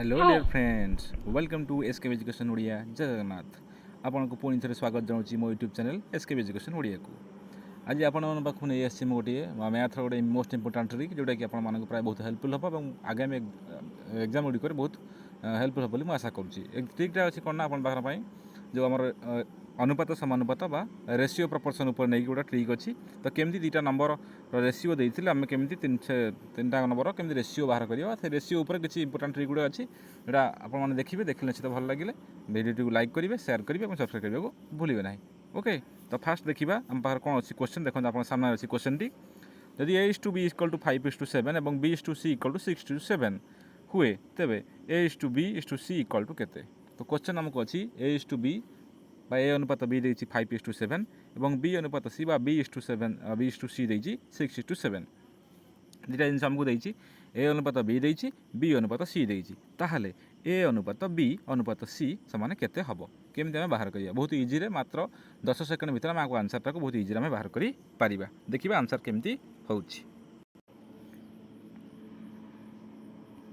Hello dear friends, welcome to SK education Odia. जय जगन्नाथ। आपन को पुणी थे स्वागत जनाऊँ मो YouTube channel SK education Odia को। आज आपण पाक नहीं आसी गोटे मैथ गोटे मोस्ट इंपोर्टाट ट्रिक जोटा कि आप प्राय बहुत हेल्पफुल हम और आगामी एग्जाम गुड़िक बहुत हेल्पफुल हम बोली आशा करुँची। ट्रिकटा अच्छी कौन ना आप जो आम अनुपात समानुपात बा रेसीओ प्रपोर्शन उपर नहीं गोटे ट्रिक अच्छी। तो केमती दुईटा नंबर रेसीओ देते आम केमी तीन टा नंबर केमी रेसीओ बाहर करवा से रेसीओ उपर किसी इंपोर्टाट ट्रिक गुड़ा अच्छी जोटा आपने देखिए देखने निश्चित भल लगे भिडियो लाइक करेंगे शेयर करेंगे और सब्सक्राइब करने को भूलें ना। ओके, तो फास्ट देखा आम पाखे कौन अच्छी क्वेश्चन देखो आप सामने अच्छी क्वेश्चन टी जदि A/B = 5:7 और B/C = 6:7 हुए तेरे A/B/C = केते। तो क्वेश्चन आमको अच्छी A/B बा A अनुपात B देती 5:7 और B अनुपात C बा B/C देती 6:7। दुटा जिन आमको देती A अनुपात B देती B अनुपात C देती ताहले A अनुपात B अनुपात C समान केते हबो केमती आम बाहर करिया। बहुत इजी रे मात्र 10 सेकंड भीतर आम आंसरटा को बहुत इजी आम बाहर करि पारिबा। देखिबा आंसर केमती होउछि।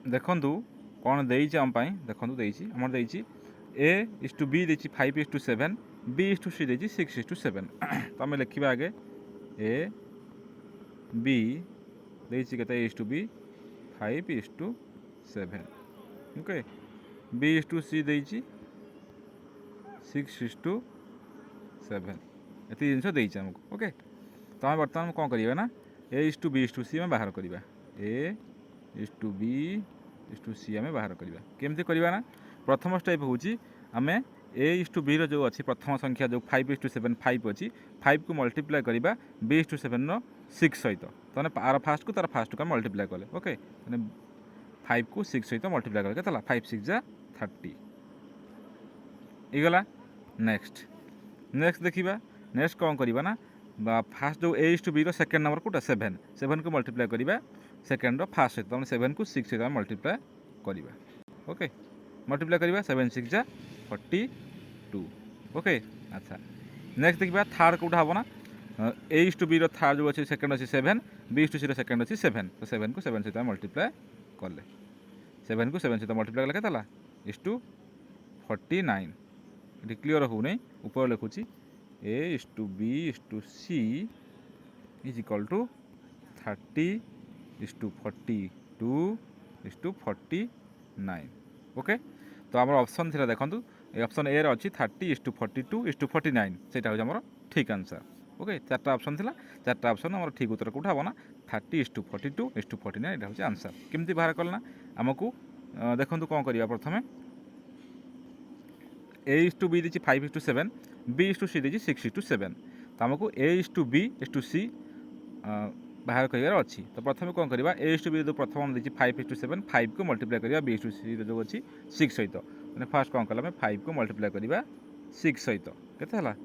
देखंतु कौन देइछि आम पई देखंतु देइछि हमर देइछि A/B देइछि 5:7 B/C देइछि 6:7। तो आम लिखिबा आगे A B देइछि केते A/B 5:7 ओके B/C देइछि 6:7 एति जिनस देइछि हमको। ओके, तो आम बर्तमान कौन करिया ना A/B/C आम बाहर करिबा A/B/C आम बाहर करिबा केमती करिबा ना प्रथम स्टेप होउछि आमे A/B रो जो अच्छी प्रथम संख्या जो 5:7 5 अच्छी 5 को मल्टीप्लाई करिबा B/7 रो 6 सहित तो आर फास्ट को तार फास्ट को मल्टीप्लाई कले। ओके, 5 को 6 सहित मल्टीप्लाई कले केतला 5 6 जा 30 इगला। नेक्स्ट देखिबा नेक्स्ट कौन करिबा ना फास्ट जो A/B row second number Kota 7 को मल्टीप्लाई करिबा सेकंड रो फास्ट सहित तो 7 को 6 सहित मल्टीप्लाई करिबा। ओके, मल्टीप्लाई करिबा 7 6 जा 42। ओके, अच्छा नेक्स्ट देखिबा थर्ड कोटा हबो ना A/B रो थर्ड जो अछि सेकंड अछि 7 B/C रो सेकंड अछि 7 तो 7 को 7 सहित मल्टीप्लाई करले 7 को 7 सहित मल्टीप्लाई कले केतला = 49। ये क्लियर हो नहीं ऊपर लिखुची A/B/C = 30:42:49। ओके, तो आम ऑप्शन थी देखो ये ऑप्शन ए अच्छी 30:42:49 से ठीक आंसर। ओके, चार्टा ऑप्शन थी चार्टा ऑप्शन आम ठीक उत्तर कौट हम ना 30:42:49 यहाँ हूँ आंसर। केमती बाहर कल ना आमको देखो कौन करवा प्रथम A/B देती 5:7 B/C देती 6:7 तो आमको A/B/C बाहर करार अच्छी। तो प्रथम कौन करवा A/B जो प्रथम देती 5:7 5 को मल्टीप्लाई करवा B/C जो अच्छी 6 सहित मैंने फास्ट कौन कला 5 को मल्टीप्लाई करवा 6 सहित केते हला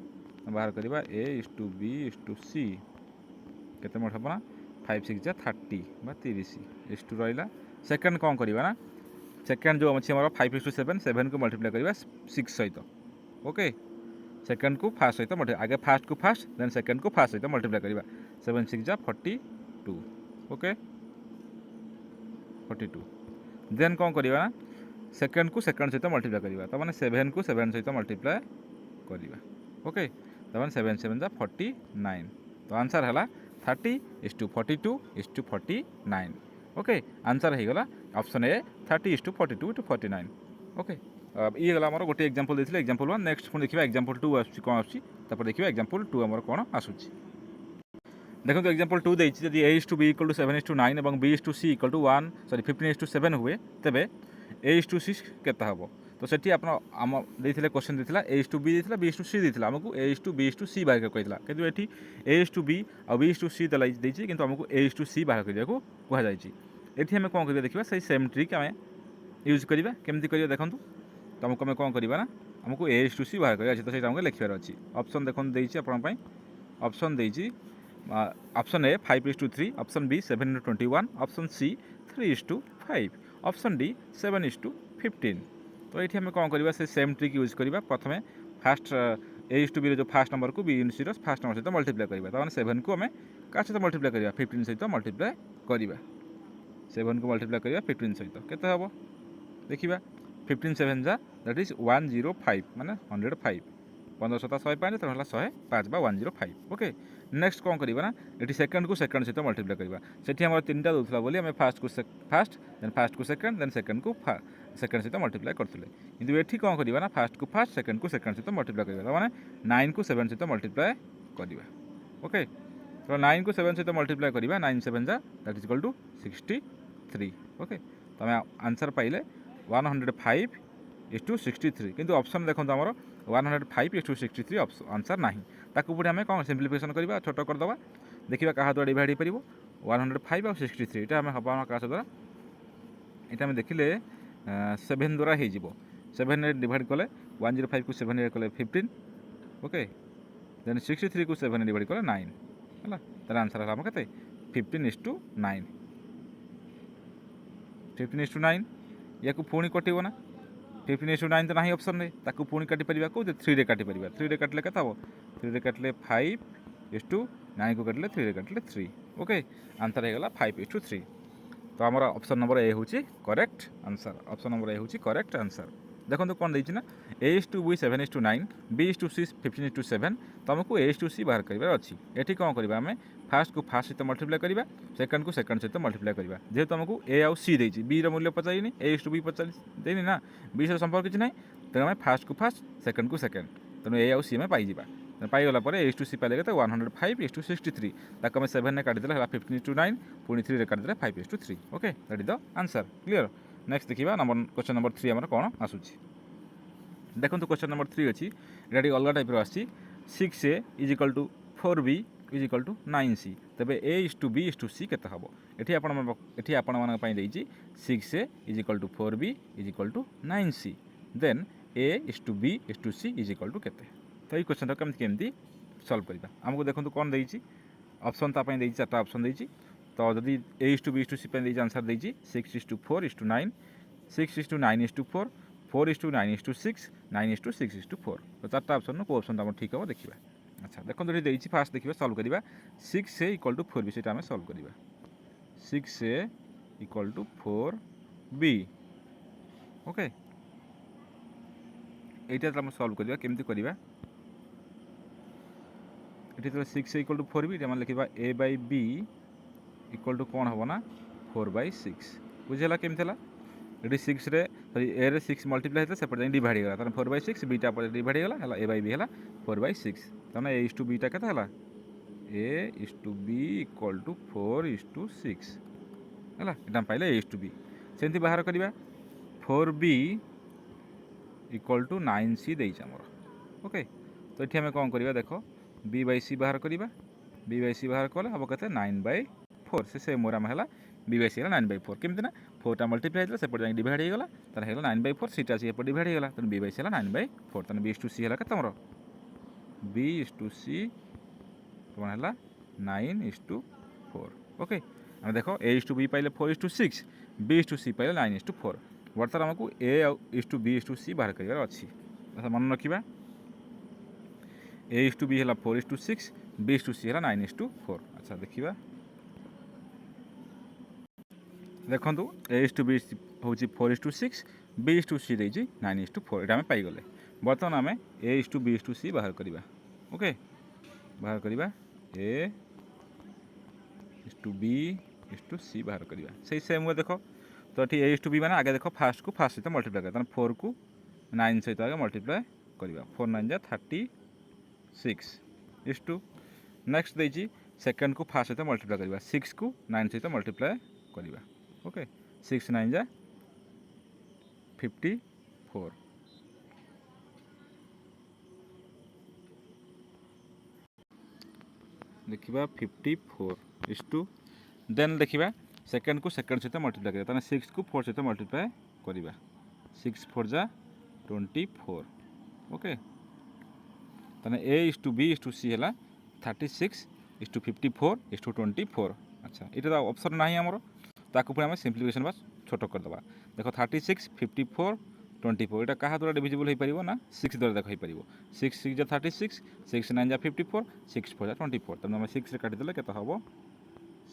बाहर करवा A/B/C केते मोट हम ना 5 6 जा 30 बा 30 इष्टू रहा। सेकंड कौन करवा ना सेकंड जो अच्छी हमारा 5:7 7 को मल्टीप्लाई करवा 6 सहित। ओके, सेकंड को फास्ट सहित मल्टीप्लाई आगे फास्ट को फास्ट देन सेकंड को फास्ट सहित मल्टीप्लाई करवा 7 6 जा 42। ओके, 42 देन कौन करवा ना सेकंड को सेकंड सहित मल्टीप्लाई करवा तो मैंने 7 को 7 सहित मल्टीप्लाई करवा। ओके, तो मैंने 7 7 जा 49 तो आंसर है 30:42:49। ओके, आंसर हो गला ऑप्शन ए 30:42:49। ओके, ये गला आमर गोटे एग्जांपल देथिले एग्जांपल 1। नेक्स्ट पुणी देखिबा एग्जांपल 2 आसुची कोन आसुची तापर देखिबा एग्जांपल 2 आमर कोन आसुची। देखो तो एग्जांपल 2 देछि जदि A/B = 7:9 और B/C = 15:7 हुए तेबे A/C केता हबो। तो सेठी आपन आम देथिले क्वेश्चन देथिला A/B देथिला B/C देथिला हमकु A/B/C बाहर कइथिला किंतु एठी A/B और B/C देछि किंतु हमकु A/C बाहर करिया को कहा जायछि। एठी हमें कोन करिया देखिबा सही सेम ट्रिक हमें यूज करिबा केमती करिया देखंतु। तो हमकु हमें कोन करिबा ना हमकु A/C बाहर करिया अछि तो सेटा हमकु लिखिबार अछि। ऑप्शन देखन देछि आपन पई ऑप्शन देछि option A 5:3 option B 7:21 option C 3:5 option D 7:15। तो ये आम कौन करवा से सेम ट्रिक यूज करवा प्रथम फास्ट A/B जो फास्ट नंबर को B/C फास्ट नंबर सहित मल्टीप्लाई करवा तो 7 को आम क्या सहित मल्टीप्लाई करवा 15 सहित मल्टीप्लाई करवा 7 को मल्टीप्लाई करवा 15 सहित केते हम देखा 15 7 जा दैट इज 105 माने 105 15 सता 105 तो 105 बा 105 ओके। नेक्स्ट कौन करवा ना ये सेकंड को सेकंड सहित मल्टीप्लाई करवा से आम तीन टा दूसरा बोली आम फास्ट को फास्ट देन फास्ट को सेकंड देन सेकंड को सेकंड सहित मल्टीप्लाई करते किंतु ये कौन करवा ना फास्ट को फास्ट सेकंड को सेकंड सहित मल्टीप्लाई करवा माने 9 को 7 सहित मल्टीप्लाई करवा ओके। तो 9 को 7 सहित मल्टीप्लाई करवा 9 7 जा that is equal to 63 okay. तो आम आंसर पाइले 105:63 किंतु ऑप्शन देखो आमर 105:63 आंसर ना ताकू पुणी आम कौन सिंप्लिफिकेशन करवा छोट करदे देखा क्या द्वारा डिवाइड हो पार 105 और 63 यहाँ आम हम क्या द्वारा यहाँ देखिले 7 द्वारा हो 7 डिवाइड कले 105 को 7 कले 15 ओके देन 63 को 7 डिवाइड कले 9 है तार आंसर है के 15:9 15:9 या पुणी कटो ना 15:9 तो ना ऑप्शन में ताकू पुणी काटी पार कौ 3 काटी पार 3 काटिले के 3 काटिले 5:9 को काटिले 3 काटिले 3 ओके आंसर होगा 5:3। तो आमर ऑप्शन नंबर ए हूँ correct answer option number A हूँ करेक्ट आंसर। देखो कौन देती ना A/B 7:9 B/C 15:7 तो आमको A/C बाहर करार अच्छी ये कौन करवा आम फास्ट को फास्ट सहित मल्टीप्लाई करवा सेकंड को सेकंड सहित मल्टीप्लाई करवा जेहेतु आमको ए आउ सी देती बी मूल्य पचारि A/B पचार देनी ना बी सहित संपर्क किसी ना तेणु आम फास्ट को फास्ट सेकंड को सेकंड तेणु ए आउ सी आम पाइबा पाईगला A/C पाइले 105:63 ताको आम 7 ने काटिदेले 15:9 पुणी 3 काटिदेले 5:3 okay that is the answer clear. Next देखिए क्वेश्चन नंबर 3 आमर कौन आसूची देखो क्वेश्चन नंबर 3 अच्छी ये अलग टाइप आसी 6A = 4B = 9C तेज A/B/C केते हम ये आपड़ी 6A = 4B = 9C then A/B/C = केते तो ये क्वेश्चन केमती सल्व करवा आमको देखो कौन देती ऑप्शन तापाई 4टा ऑप्शन देती तो जदि A/B/C आंसर देती 6:4:9 6:9:4 4:9:6 9:6:4 तो 4टा ऑप्शन को ऑप्शन आम ठीक हम देखा। अच्छा देखो ये देती फास्ट देखिए सल्व करवा 6A = 4B से आम सल्व करवा 6A = 4B ओके यहाँ आम सल्व करवा केमती करवा ये तो 6A = 4B ये लिखा A/B = कौन हम ना 4/6 बुझेगा केमती ये 6 रे ए रे 6 मल्टीप्लाई होता सेपटे डिवाइड होगा तो 4/6 बीटा पर डिवाइड होगा A/B है 4/6 तमें A/B टा के A/B = 4:6 है यहाँ पाइले A/B सेमती बाहर करवा 4B = 9C देती आमर ओके तो ये आम कौन करवा देख B/C बाहर करवा B/C बाहर कले हम कहते 9/4 से मोर आम है B/C है 9/4 केमती ना 4टा मल्टीप्लाई होता सेपटे डिवाइड होगा तर है 9/4 सीटा सी एपटे डिवाइड होगा तेनाली B/C है 9/4 तेनाली B/C है तुम B/C कौन है 9:4 ओके आम देख A/B पाइले 4:6 B/C पाइले 9:4 बर्तमान आमको A/B/C बाहर करार अच्छी मन रखा A/B है 4:6 B/C है 9:4 अच्छा देखा देखो A/B हूँ 4:6 B/C देती 9:4 ये आम पाइगले बर्तमान आम A/B/C बाहर करवा ओके बाहर करवा A/B/C बाहर करवा से सेम हुए देख तो ये A/B मैंने आगे देख फास्ट को फास्ट सहित मल्टीप्लाई कर 4 को 9 सहित आगे मल्टीप्लाई करवा 4 9 जा 36 नेक्स्ट देती सेकंड को फास्ट सहित मल्टीप्लाई करवा 6 को 9 सहित मल्टीप्लाई करवा ओके 6 9 जा 54 देखा 54 देन देखा सेकंड को सेकंड सहित मल्टीप्लाई करवा 6 को 4 सहित मल्टीप्लाई करवा 6 4 जा 24 ओके ताने A/B/C है 36:54:24 अच्छा ये ऑप्शन ना आमर ताकू पुणी आम सिंप्लिफिकेशन बस छोट करदे देख 36 54 24 यहाँ क्या द्वारा डिविजिबल हो पार ना 6 द्वारा देख हो पार 6 6 जा 36 6 9 जा 54 6 4 जा 24 तेनाली आम 6 काटिदेले के हम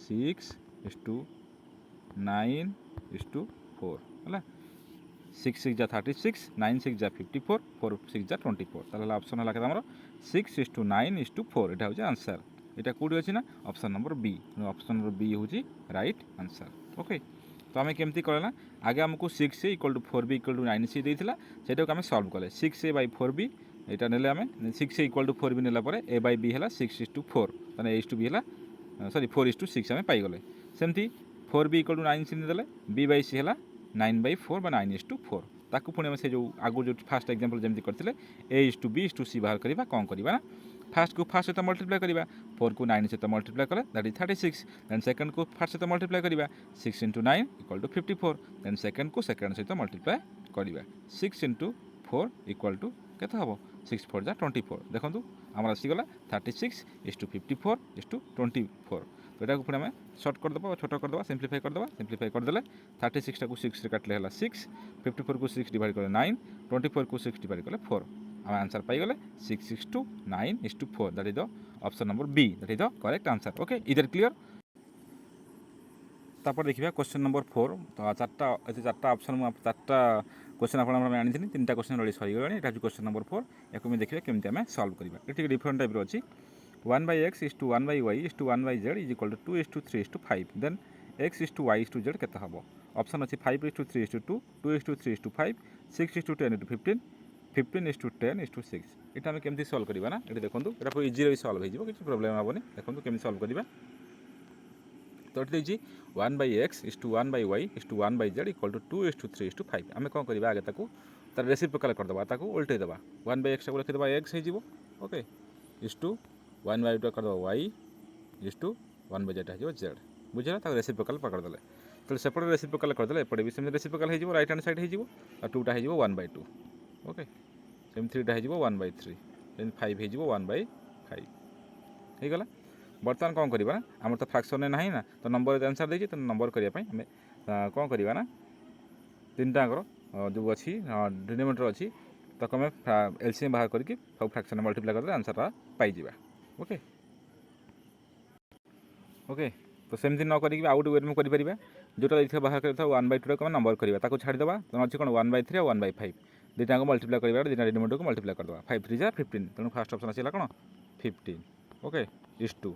6:9:4 है 6 6 जा 36 9 6 जा 54 4 6 जा 24 ताहले ऑप्शन हला केता हमर 6:9:4 एटा होची आंसर एटा कोडी अछि ना option number B option number B होची राइट आंसर ओके तो आम केमती कले आगे आमको 6a = 4b = 9c देइथिला सेटा को आम सॉल्व कले 6a/4b एटा नेले आम 6a = 4b नेला परे a/b हला 6:4 तने a/b हला सॉरी 4:6 आम पाई गले सेमती 4b = 9c नेले b/c हला 9/4 बा 9:4 ताकू पुणी आम से जो आगु जो फास्ट एग्जांपल जेमती करथिले a/b/c बाहर करबा कोन करबा ना फास्ट को फास्ट सहित मल्टीप्लाई करवा 4 को 9 सहित मल्टीप्लाई कले दैट इज 36 देन सेकंड को फास्ट सहित मल्टीप्लाई करवा 6 × 9 = 54 देन सेकंड को सेकंड सहित मल्टीप्लाई करवा 6 × 4 = केते हबो 6 4 जा 24 देखंतु हमर आसी गला 36:54:24 तो एटा को पुणी हम शॉर्ट कर दबा छोटा कर दबा सिंपलीफाई कर देले 36 टा को 6 रे काटले हला 6 54 को 6 डिवाइड करे 9 24 को 6 डिवाइड करे 4 हम आंसर पाई गले 6:9:4 that is the option number B that is the correct answer okay इधर क्लियर तापर देखिबा क्वेश्चन नंबर 4 तो चारटा ऑप्शन चारटा क्वेश्चन आपण हम आनी थिनी तीनटा क्वेश्चन रेडी सरी गलानी एटा क्वेश्चन नंबर 4 याको में देखिबा केमते हम सॉल्व करबा एटी डिफरेंट टाइप रो अछि 1/x = 1/y = 1/z = 2:3:5 then x = y = z केते हबो ऑप्शन अछि 5:3:2 2:3:5 6:10:15 15:10:6 एटा हम केमती सॉल्व करबा ना एटी देखंतु एटा पूरा इजी रे सॉल्व हो जिवो किछ प्रॉब्लम हबोनी देखंतु केमती सॉल्व करबा तो एटी देछि 1/x = 1/y = 1/z = 2:3:5 आमे कोन करबा आगे ताकू तार रेसिप्रोकल कर दबा ताकू उल्टे दबा 1/x को लिख दबा x हे जिवो ओके = 1/2 कर दबा y = 1/z हे जिवो z बुझला ताक रेसिप्रोकल पकड़ दले तो सेपट रेसिप्रोकल कर दले एपटे भी सेम रेसिप्रोकल हे जिवो राइट हैंड साइड हे जिवो और 2 टा हे जिवो 1/2 ओके सेम 3 टा हे जिवो 1/3 देन 5 हे जिवो 1/5 हे गला बर्तमान कौन करबा हमर तो फ्रैक्शन ने नाही ना तो नंबर आंसर देछि तो नंबर करिया पई हमें कौन करबा ना तीनटा कर जो अछि डिनोमिनेटर अछि तो हमें एलसीएम बाहर करके सब फ्रैक्शन मल्टीप्लाई कर आंसर पाई जिबा ओके ओके तो सेमती न करी आउट वे में करि परिबा जोटा देखिबा बाहर करथा 1/2 को नंबर करबा ताको छाडी देबा तो अछि कोन 1/3 और 1/5 दुटा को मल्टीप्लाई करबा दुटा डिनोमिनेटर को मल्टीप्लाई कर देबा 5 3 जा 15 तनो फर्स्ट ऑप्शन आसीला कोन 15 ओके इस 2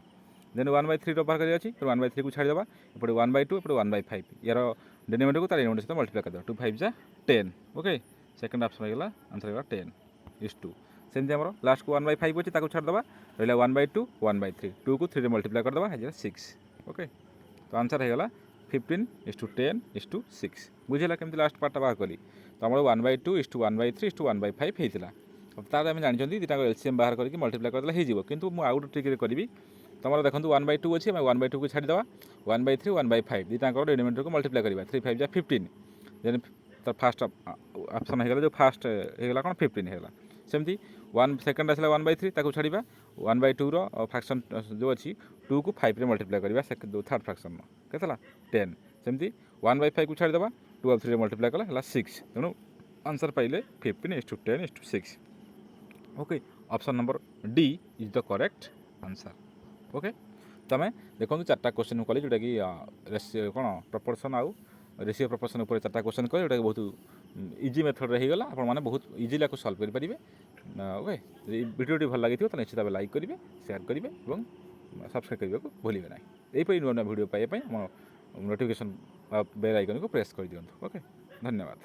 देन 1/3 रो बाहर करी अछि तो 1/3 को छाडी देबा एपटे 1/2 एपटे 1/5 यार डिनोमिनेटर को तार डिनोमिनेटर से मल्टीप्लाई कर देबा 2 5 जा 10 ओके सेकंड ऑप्शन होइला आंसर होइला 10 इस 2 सेमती हमरो लास्ट को 1/5 अछि ताको छाडी देबा रहला 1/2 1/3 2 को 3 रे मल्टीप्लाई कर देबा हे 6 ओके तो आंसर है 15:10:6 बुझेला केमती लास्ट पार्ट बाहर कली तो हमर 1/2 1/3 1/5 हेतिला अब तार हम जानि जंदी दिटा एलसीएम बाहर करके मल्टीप्लाई कर देला हे जिवो किंतु मु आउट ट्रिक रे करबी तमरो देखंतु 1/2 अछि हम 1/2 को छाडी देबा 1/3 1/5 दिटा को डिनोमिनेटर को मल्टीप्लाई करबा 3 5 जा 15 देन तो फर्स्ट ऑप्शन हे गेला जो फर्स्ट हे गेला कोन 15 हे गेला सेमती 1 सेकंड आसला 1/3 ताको छाडीबा 1/2 रो फ्रैक्शन जो अछि 2 को 5 रे मल्टीप्लाई करबा सेकंड थर्ड फ्रैक्शन केतला 10 सेमती 1/5 को छाडी देबा 2 और 3 रे मल्टीप्लाई कला हला 6 तेनु आंसर पाइले 15:10:6 okay option number D is the correct answer okay तमे देखो चार्टा क्वेश्चन कली जोटा कि रेशियो कौन प्रपोर्शन आउ रेशियो प्रपोर्शन ऊपर चार्टा क्वेश्चन कली जोटा बहुत इजी मेथड रे गला आपण माने बहुत इजीली को सॉल्व कर पारिबे ओके वीडियो भल लगी तो निश्चित भाव लाइक करेंगे शेयर करेंगे और सब्सक्राइब करने को भूलिए ना यहीपरी नुआ नुआ वीडियो पाइबा नोटिफिकेशन बेल आइकन को प्रेस कर दिखाँ ओके धन्यवाद।